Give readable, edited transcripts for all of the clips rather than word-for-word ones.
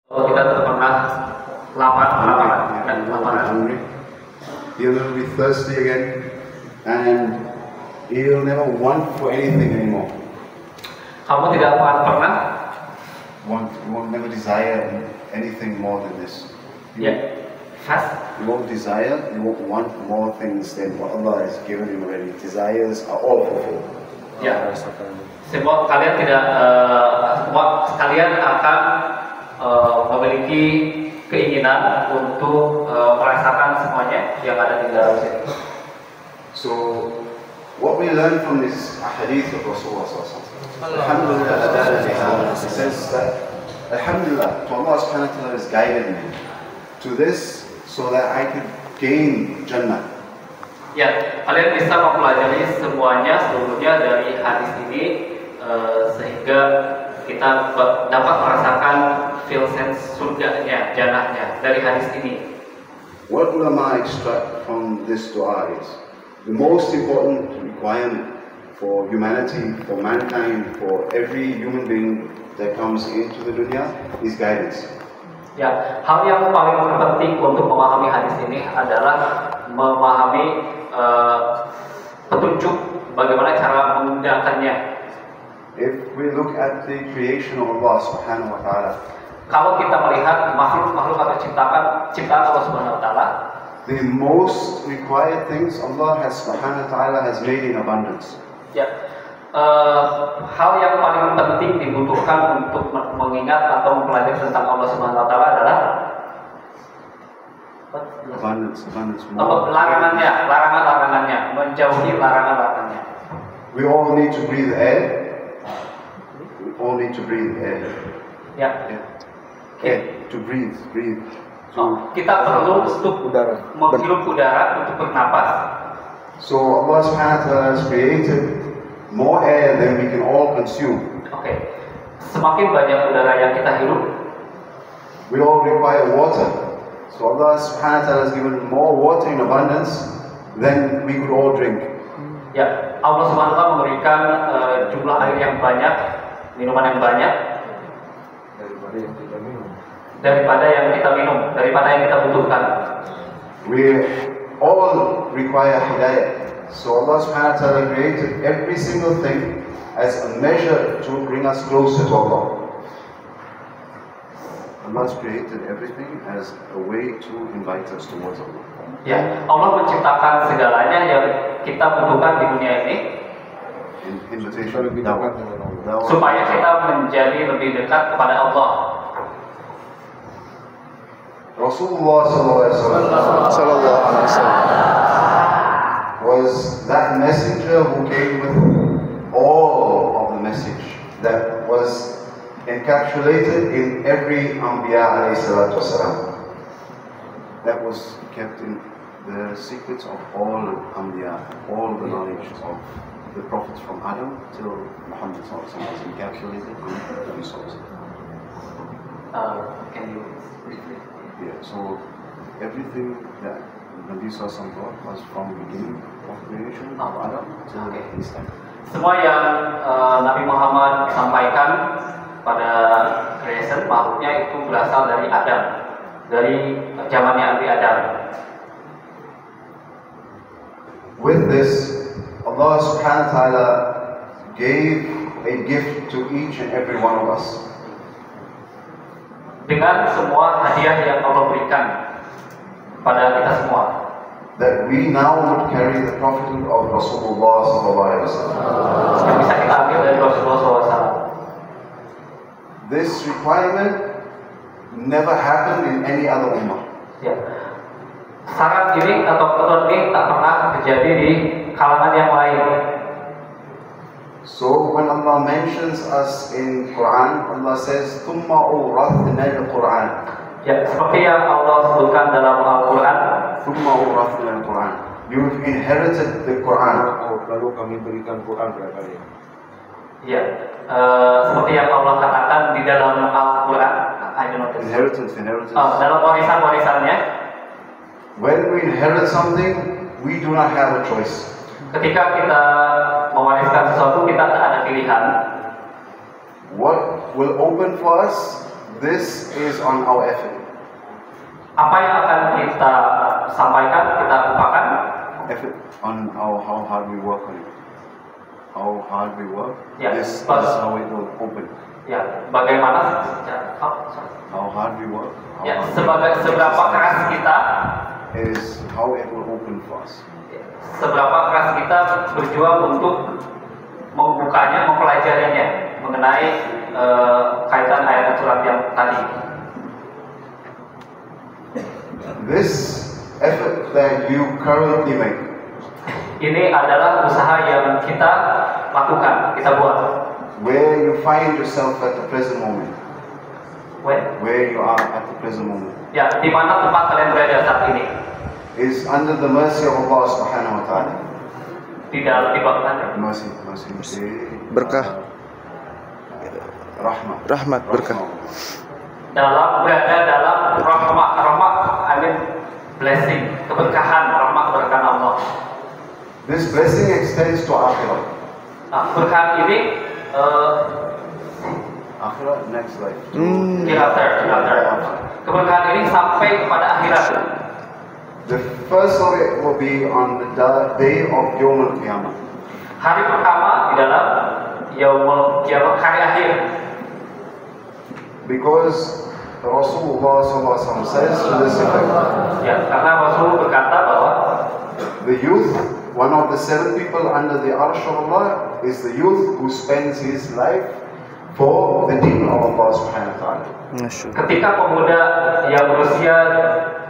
Kalau kita tetap pernah lapar, hungry. He'll never be thirsty again, and he'll never want for anything anymore. Kamu tidak akan pernah Won't never desire anything more than this. fast. You won't desire, you won't want more things than what Allah has given him already. Desires are all fulfilled. Ya, semua kalian kalian akan memiliki keinginan untuk merasakan semuanya yang ada di dalam sini. So, what we learn from this hadith of Rasulullah sallallahu alaihi wasallam, it says that Alhamdulillah, Allah subhanahu wa ta'ala has guided me to this so that I could gain Jannah. Ya, kalian bisa mempelajari semuanya seluruhnya dari hadis ini sehingga kita dapat merasakan feel sense surganya, jannahnya dari hadis ini. What ulama extract from this dua is the most important requirement for humanity, for mankind, for every human being that comes into the dunya is guidance. Ya, hal yang paling penting untuk memahami hadis ini adalah memahami petunjuk bagaimana cara menggunakannya. If we look at the creation of Allah subhanahu wa ta'ala, Kalau kita melihat makhluk-makhluk atau ciptaan Allah Subhanahu wa taala, the most required things Allah subhanahu wa ta'ala has made in abundance. ya, hal yang paling penting dibutuhkan untuk mengingat atau mempelajari tentang Allah Subhanahu wa taala adalah Abundance, more. larangannya, menjauhi larangannya. We all need to breathe air. We all need to breathe air. Ya, Air, to breathe. kita perlu untuk menghirup udara untuk bernapas. So Allah subhanahu wa ta'ala has created more air than we can all consume. Oke, semakin banyak udara yang kita hirup, We all require water. So Allah subhanahu wa ta'ala has given more water in abundance than we could all drink. ya Allah Subhanahu wa taala memberikan jumlah air yang banyak, minuman yang banyak daripada yang kita minum, daripada yang kita butuhkan. We all require hidayah. So Allah subhanahu wa ta'ala created every single thing as a measure to bring us closer to Allah. Allah has created everything as a way to invite us towards Allah. Ya, Allah menciptakan segalanya yang kita butuhkan di dunia ini Invitation, dawah. supaya kita menjadi lebih dekat kepada Allah. Rasulullah sallallahu alaihi wasallam was that messenger who came with all of the message that was encapsulated in every Anbiya alayhi salatu wasalam. That was kept in the secrets of all Anbiya, all the knowledge of the prophets from Adam till Muhammad sallallahu alaihi wasallam was encapsulated in Nabi sallallahu alaihi wasallam. Can you briefly? Yeah, so everything that Nabi SAW brought was from the beginning of creation of Adam till his time. Semua yang Nabi Muhammad sampaikan pada creation makhluknya itu berasal dari Adam, dari zamannya Nabi Adam. With this, Allah subhanahu wa ta'ala gave a gift to each and every one of us. Dengan semua hadiah yang Allah berikan pada kita semua, That we now would carry the prophethood of Rasulullah sallallahu alaihi wasallam. yang bisa kita ambil dari Rasulullah SAW. This requirement never happened in any other ummah. Ya. Syarat ini atau ketentuan ini tak pernah terjadi di kalangan yang lain. So when Allah mentions us in Quran, Allah says, ثُمَّ أُورَثْنَا الْقُرْآنَ. Ya, seperti yang Allah sebutkan dalam Al-Quran, ثُمَّ أُورَثْنَا الْقُرْآنَ. You've inherited the Quran. Lalu kami berikan Quran kepada kalian. ya, seperti yang Allah katakan di dalam Al-Quran, Inheritance. dalam warisan-warisannya, When we inherit something, we do not have a choice. ketika kita mewariskan sesuatu, kita tak ada pilihan. What will open for us this is on our effort. Apa yang akan kita sampaikan, kita ungkapkan, Effort on how hard we work on it. How hard we work. Yeah, This is but- how it will open. ya bagaimana, How hard we work. How ya hard seberapa keras kita, is how it will open for us. seberapa keras kita berjuang untuk membukanya, mempelajarinya mengenai kaitan ayat surat yang tadi. This effort that you currently make, Ini adalah usaha yang kita lakukan, kita buat. where you find yourself at the present moment, Where? where you are at the present moment, Ya, di mana tempat kalian berada saat ini? is under the mercy of Allah Subhanahu wa Taala. Di dalam di bawah mana? Mercy. Berkah. Rahmah. Rahmat, berkah. Berada dalam rahmat, I mean blessing, keberkahan, rahmat keberkahan Allah. This blessing extends to akhirah. Nah, keberkahan ini Akhirah, next life. hereafter. Keberkahan ini sampai kepada akhirat. The first of it will be on the day of Yawm al-Qiyamah. Hari pertama di dalam Yaumul Qiyamah, hari akhir. Because Rasulullah SAW says to this effect, Ya, karena Rasul berkata bahwa the youth, one of the 7 people under the Arsh of Allah, is the youth who spends his life for the deen of Allah Subhanahu wa Taala. ketika pemuda yang berusia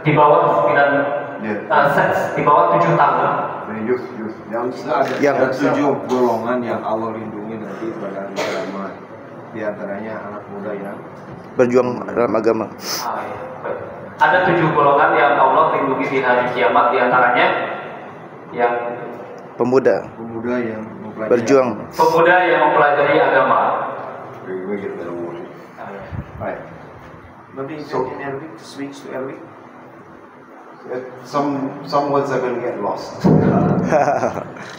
di bawah 9 di bawah 7 tahun, The youth, youngsters. Ada 7 golongan yang Allah lindungi nanti pada hari kiamat. Di antaranya anak muda yang Berjuang dalam agama. ada 7 golongan yang Allah lindungi di hari kiamat, di antaranya yang Pemuda yang mempelajari berjuang. pemuda yang mempelajari agama. We get that award. Right. Maybe So- in Arabic, switch to Arabic. Some words are going to get lost.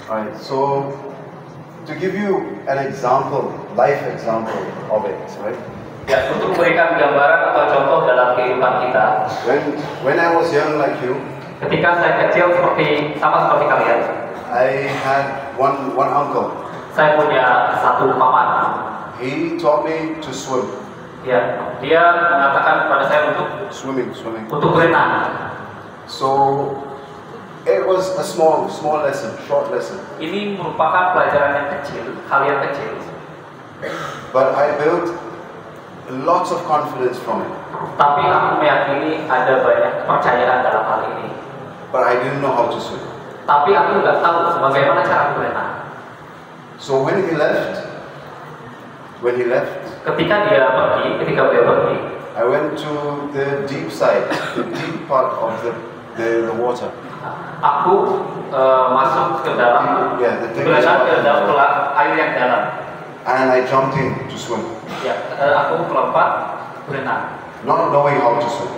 Right. So, to give you an example, life example of it, right? Ya, untuk memberikan gambaran atau contoh dalam kehidupan kita. When I was young like you, Ketika saya kecil sama seperti kalian, I had one uncle. saya punya satu paman. He taught me to swim. Ya, dia mengatakan kepada saya Swimming. untuk berenang. So it was a small lesson, short lesson. Ini merupakan pelajaran yang kecil, hal yang kecil. But I built lots of confidence from it. Tapi aku meyakini ada banyak kepercayaan dalam hal ini. But I didn't know how to swim. Tapi aku nggak tahu bagaimana cara berenang. So when he left, Ketika beliau pergi, I went to the deep side, the deep part of the water. aku masuk ke dalam, Yeah, the thing berenang ke is- dalam air yang dalam. And I jumped in to swim, Ya, aku melompat berenang. not knowing how to swim.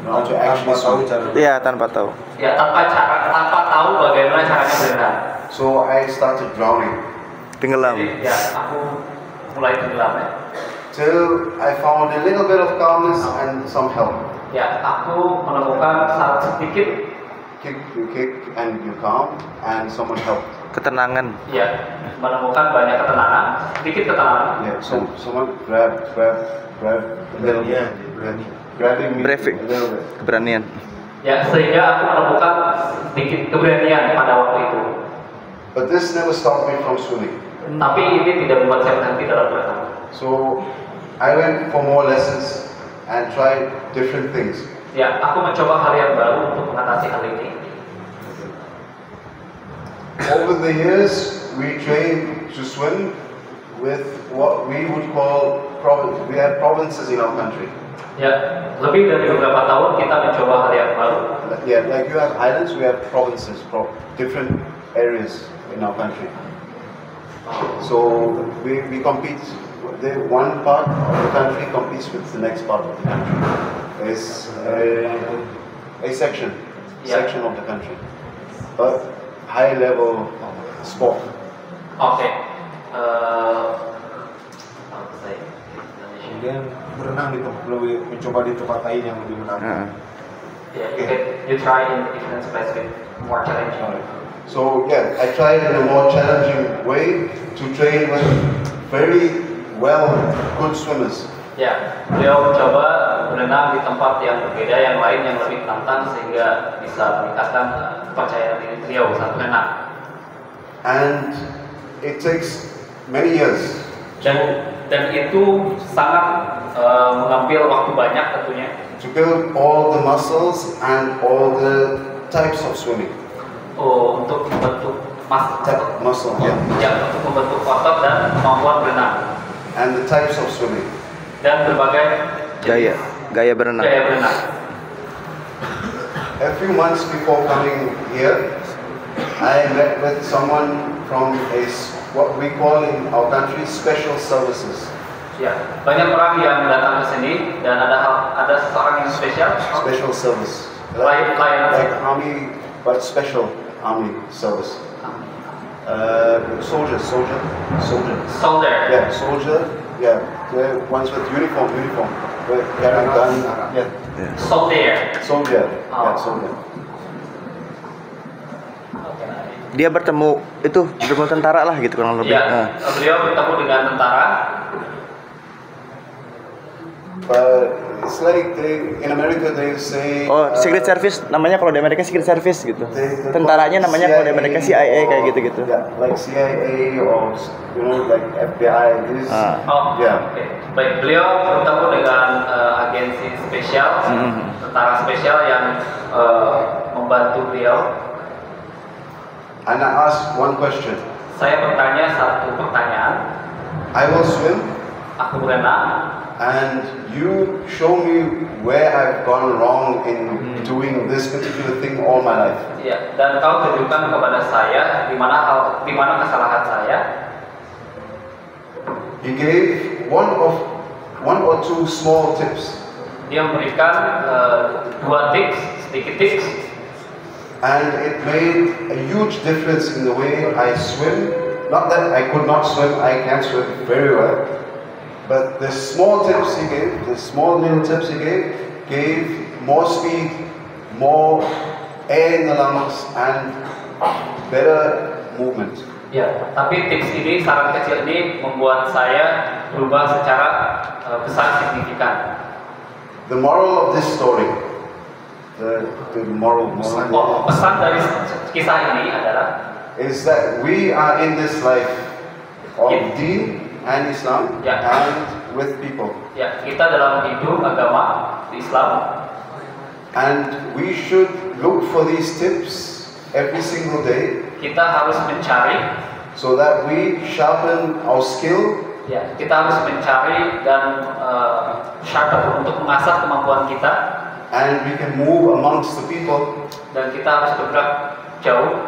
Not to actually swim. Ya, tanpa tahu. Ya, tanpa tahu bagaimana caranya berenang. So I started drowning Tenggelam. Jadi, ya, aku mulai tenggelam ya. till I found a little bit of calmness and some help. Ya, aku menemukan sedikit, You kick and you calm, and someone helped. Ketenangan. ya, menemukan banyak ketenangan, sedikit ketenangan. Yeah, so someone grab a little bit, grabbing me Briefing. a little bit. Keberanian. Ya, sehingga aku menemukan sedikit keberanian pada waktu itu. But this never stopped me from swimming. Tapi ini tidak membuat saya berhenti dalam berenang. So I went for more lessons and tried different things. Ya, aku mencoba hal yang baru untuk mengatasi hal ini. Over the years, we trained to swim with what we would call we have provinces in our country. Ya, lebih dari beberapa tahun kita mencoba hal yang baru. Yeah, like you have islands, we have provinces, different areas in our country. So we compete. The one part of the country competes with the next part of the country. It's a section of the country, but high level sport. Oke. kemudian berenang di tempat lebih, mencoba di tempat lain yang lebih menarik. Yeah, you try in different place with more challenging. So yeah, I tried in a more challenging way to train with very good swimmers. Ya, beliau mencoba berenang di tempat yang berbeda, yang lain yang lebih tantang sehingga bisa meningkatkan kepercayaan diri beliau saat berenang. And it takes many years. Dan itu sangat mengambil waktu banyak tentunya. To build all the muscles and all the types of swimming. Untuk membentuk Muscle, yeah. Ya, untuk membentuk otot dan kemampuan berenang. And the types of swimming. Dan berbagai gaya berenang. A few months before coming here, I met with someone from what we call in our country special services. Ya, banyak orang yang datang ke sini dan ada seseorang yang spesial. Special service. Like army, but special army service. Soldier. Yeah, soldier. Yeah, the ones with uniform. Carrying gun. Yeah. Soldier. Yeah, soldier. Dia bertemu tentara lah gitu kurang lebih. Ya, beliau bertemu dengan tentara. But it's like in America they say. Secret Service namanya kalau di Amerika Secret Service gitu. Tentaranya namanya kalau di Amerika CIA kayak gitu-gitu. Yeah, like CIA or like FBI. Yeah. Okay. Baik, beliau bertemu dengan agensi spesial, tentara spesial yang membantu beliau. And I asked one question. Saya bertanya satu pertanyaan. I will swim. Aku berenang. And you show me where I've gone wrong in doing this particular thing all my life. Ya, dan kau tunjukkan kepada saya di mana kesalahan saya. He gave one or two small tips. Dia memberikan sedikit tips. And it made a huge difference in the way I swim. Not that I could not swim, I can swim very well. But the small tips he gave, the small little tips he gave more speed, more air in the lungs, and better movement. Ya, tapi tips ini, saran kecil ini membuat saya berubah secara besar signifikan. The moral of this story, the moral pesan dari kisah ini adalah is that we are in this life of Deen and Islam and with people. Ya, kita dalam hidup agama di Islam. And we should look for these tips every single day. Kita harus mencari so that we sharpen our skill. Ya, kita harus mencari dan sharpen untuk mengasah kemampuan kita. And we can move amongst the people. Dan kita harus bergerak jauh.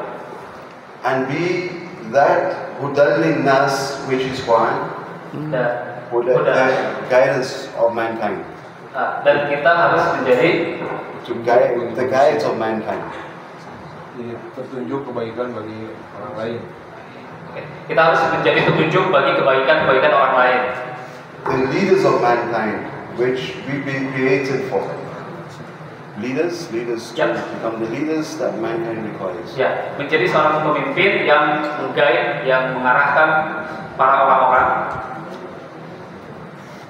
And be that Hudal Nas, which is Quran, the guidance of mankind. Dan kita harus menjadi the guides of mankind. Petunjuk kebaikan bagi orang lain. Kita harus menjadi petunjuk bagi kebaikan orang lain. The leaders of mankind, which we've been created for. Leaders become the leaders that mankind requires. Ya, menjadi seorang pemimpin yang mengguide, yang mengarahkan para orang-orang.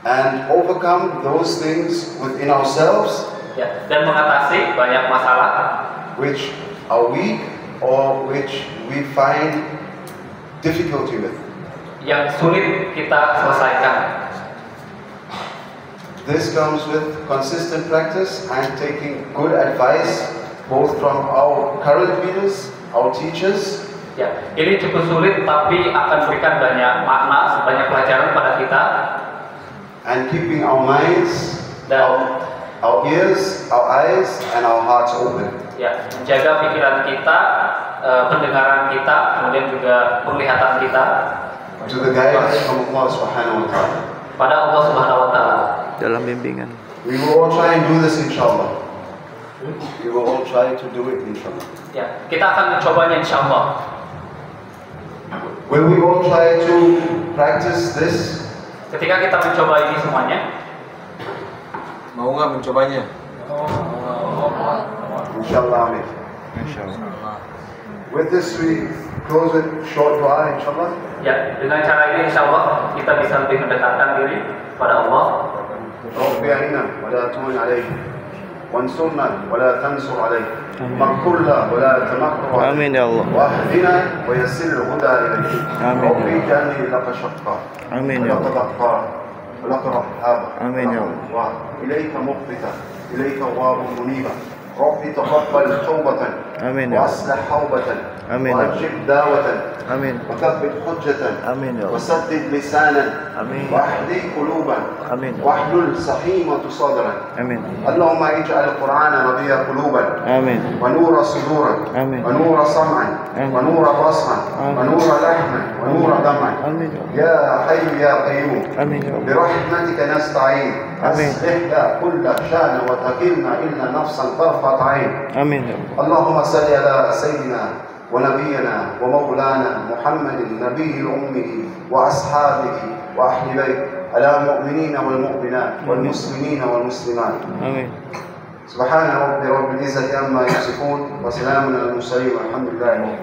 And overcome those things within ourselves. Ya, dan mengatasi banyak masalah. Which are weak or which we find difficulty with. Yang sulit kita selesaikan. This comes with consistent practice and taking good advice both from our current leaders, our teachers. Ya, ini cukup sulit tapi akan berikan banyak makna, banyak pelajaran pada kita. And keeping our minds, our ears, our eyes, and our hearts open. Ya, menjaga pikiran kita, pendengaran kita, kemudian juga penglihatan kita. To the guidance from Allah Subhanahu wa Taala. Pada Allah Subhanahu wa Taala. Dalam bimbingan. We will all try and do this inshallah. We will all try to do it inshallah. Ya, kita akan mencobanya insyaallah. Will we all try to practice this? Ketika kita mencoba ini semuanya, nggak mencobanya? Inshallah, amin. With this we close it, short dua, inshallah. Ya, dengan cara ini insya Allah kita bisa lebih mendekatkan diri pada Allah. رب أعنا ولا تعن عليه وانصرنا ولا تنصر عليه مكر له ولا تمكر عليه آمين يا الله. واهدنا ويسر الهدى إليك آمين. ربي اجعلني لك شقا آمين يا ولك الله. ذكارا ولك رحابا آمين يا الله. إليك مخبتا إليك تواب منيبا ربي تقبل توبة آمين يا الله. وأصلح توبة آمين يا الله. وأجب دعوة آمين. وثبت حجة آمين يا الله. وسدد لسانا آمين. واهدي قلوبا آمين. واحلل سخيمة صدرا آمين. اللهم اجعل القرآن ربيع قلوبا آمين. ونور صدورا آمين. ونور سمعا آمين. ونور بصرا آمين. ونور لحما ونور دمعا آمين يا الله. يا حي يا قيوم آمين يا الله. برحمتك نستعين آمين. أصلح لا كل شان وتكلنا إلا نفسا طرفة عين آمين يا الله. اللهم صل على سيدنا ونبينا ومولانا محمد النبي الأمي وأصحابه وأهل بيته على المؤمنين والمؤمنات والمسلمين والمسلمات آمين. سبحان رب العزة عما يصفون وسلام على المرسلين والحمد لله رب العالمين.